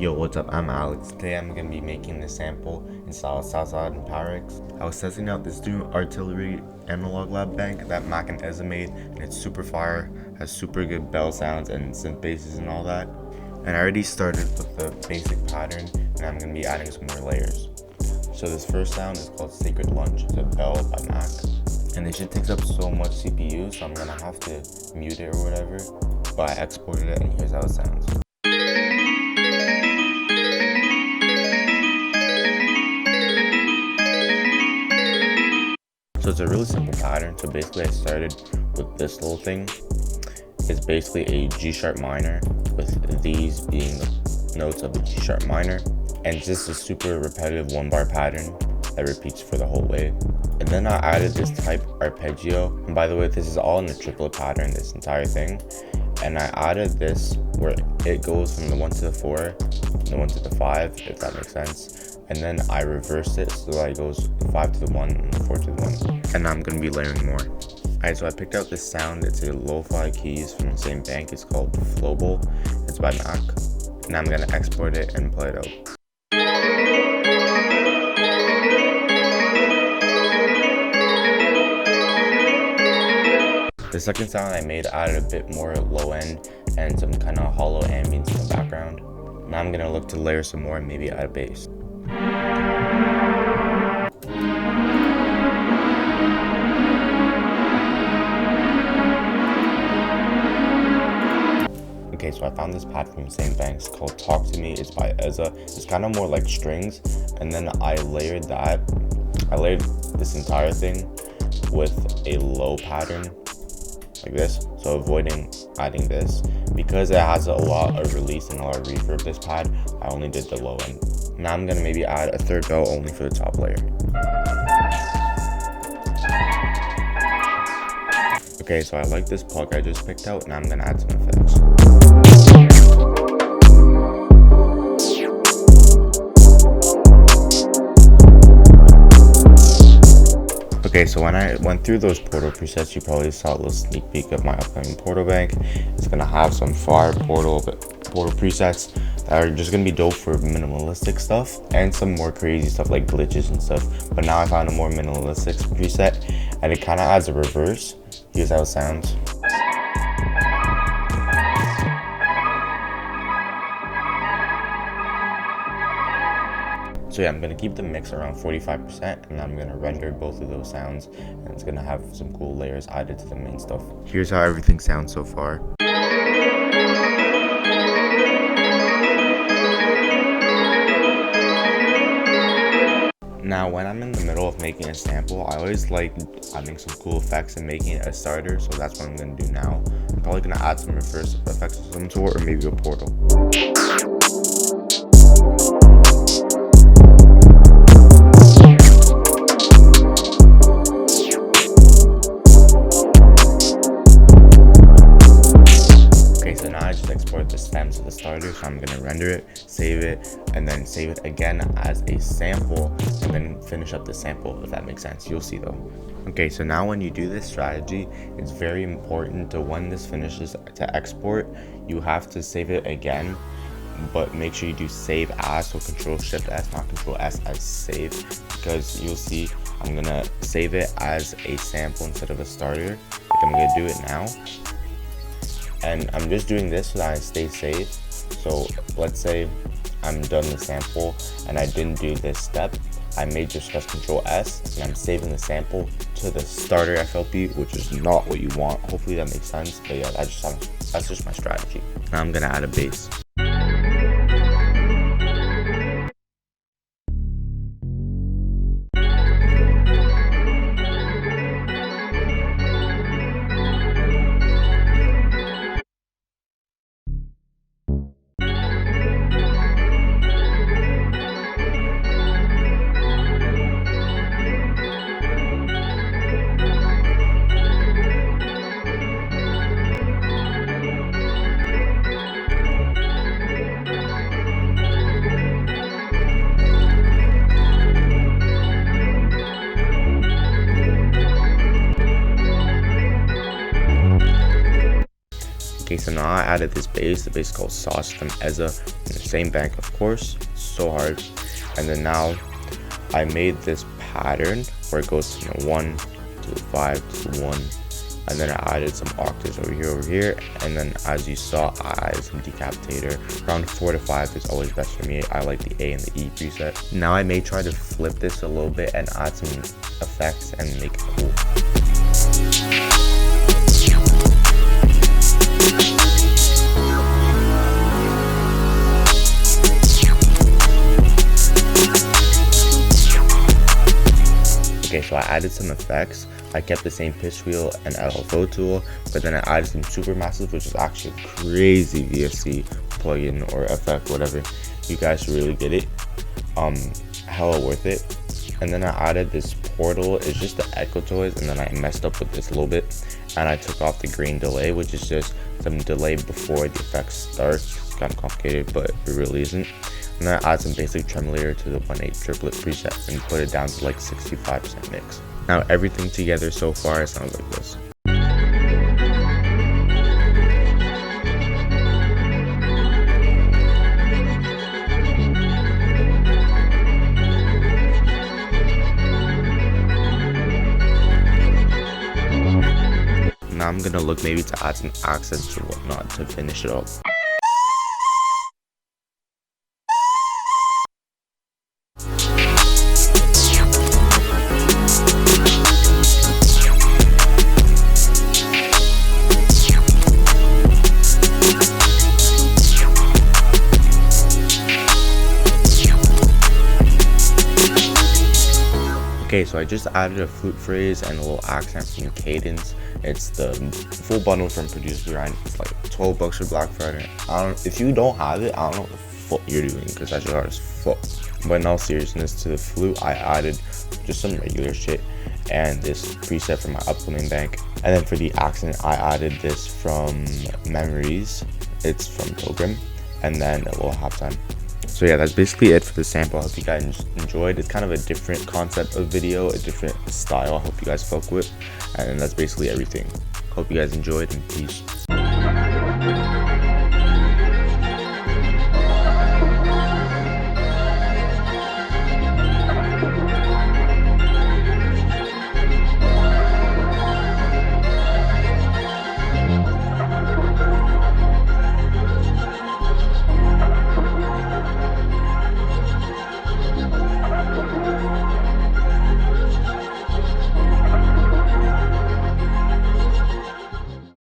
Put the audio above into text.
Yo, what's up? I'm Alex. Today I'm going to be making this sample in Southside and Pyrex. I was testing out this new artillery analog lab bank that Mac and Eza made, and it's super fire, has super good bell sounds and synth basses and all that. And I already started with the basic pattern, and I'm going to be adding some more layers. So this first sound is called Sacred Lunge. It's a bell by Mac, and this shit takes up so much CPU, so I'm going to have to mute it or whatever, but I exported it and here's how it sounds. So it's a really simple pattern. So basically I started with this little thing. It's basically a G sharp minor with these being the notes of a G sharp minor. And it's just a super repetitive 1-bar pattern that repeats for the whole wave. And then I added this type arpeggio. And by the way, this is all in a triplet pattern, this entire thing. And I added this where it goes from the 1 to the 4, the 1 to the 5, if that makes sense. And then I reversed it so that it goes 5 to the 1 and 4 to the 1. And now I'm going to be layering more. Alright, so I picked out this sound. It's a lo-fi keys from the same bank. It's called Flowable. It's by Mac. And I'm going to export it and play it out. The second sound I made added a bit more low end and some kind of hollow ambience in the background. Now I'm going to look to layer some more and maybe add a bass. Okay, so I found this pad from the same bank. It's called Talk to Me. It's by Eza. It's kind of more like strings, and then I layered that. I layered this entire thing with a low pattern like this, so avoiding adding this because it has a lot of release and a lot of reverb. This pad, I only did the low end. Now I'm gonna maybe add a third bell only for the top layer. Okay, so I like this plug I just picked out, and I'm gonna add some effects. Okay, so when I went through those Portal presets, you probably saw a little sneak peek of my upcoming Portal bank. It's gonna have some fire Portal presets that are just gonna be dope for minimalistic stuff and some more crazy stuff like glitches and stuff. But now I found a more minimalistic preset, and it kind of adds a reverse. Here's how it sounds. So yeah, I'm gonna keep the mix around 45%, and I'm gonna render both of those sounds, and it's gonna have some cool layers added to the main stuff. Here's how everything sounds so far. Now, when I'm in the middle of making a sample, I always like adding some cool effects and making it a starter, so that's what I'm gonna do now. I'm probably gonna add some reverse effects of some sort, or maybe a portal. Export the stems to the starter, so I'm gonna render it, save it, and then save it again as a sample, and then finish up the sample, if that makes sense. You'll see though. Okay, so now when you do this strategy, it's very important to, when this finishes, to export, you have to save it again, but make sure you do save as, so Control-Shift-S, not Control-S as save, because you'll see I'm gonna save it as a sample instead of a starter. Like I'm gonna do it now. And I'm just doing this so that I stay safe. So let's say I'm done the sample and I didn't do this step. I may just press Control-S, and I'm saving the sample to the starter FLP, which is not what you want. Hopefully that makes sense. But yeah, that's just my strategy. Now I'm gonna add a bass. Okay, so now I added this bass, the bass called Sauce from Eza in the same bank, of course. So hard. And then now I made this pattern where it goes from the 1 to the 5 to the 1, and then I added some octaves over here, and then as you saw, I added some decapitator. Around 4 to 5 is always best for me. I like the A and the E preset. Now I may try to flip this a little bit and add some effects and make it cool. Okay, so I added some effects. I kept the same pitch wheel and LFO tool, but then I added some Supermassive, which is actually a crazy VSC plugin or effect, whatever. You guys should really get it. Hella worth it. And then I added this portal. It's just the echo toys, and then I messed up with this a little bit, and I took off the green delay, which is just some delay before the effect starts. It's kind of complicated, but it really isn't. And then I add some basic tremolator to the 1/8 triplet preset and put it down to like 65% mix. Now everything together so far sounds like this. Now I'm gonna look maybe to add some accents or whatnot to finish it up. Okay, so I just added a flute phrase and a little accent from Cadence. It's the full bundle from Producer Grind. It's like $12 for Black Friday. If you don't have it, I don't know what the fuck you're doing, because that's hard as fuck. But in all seriousness, to the flute, I added just some regular shit and this preset from my upcoming bank. And then for the accent, I added this from Memories. It's from Pilgrim, and then a little halftime. So yeah, that's basically it for the sample. I hope you guys enjoyed. It's kind of a different concept of video, a different style. I hope you guys fuck with, and that's basically everything. Hope you guys enjoyed, and peace.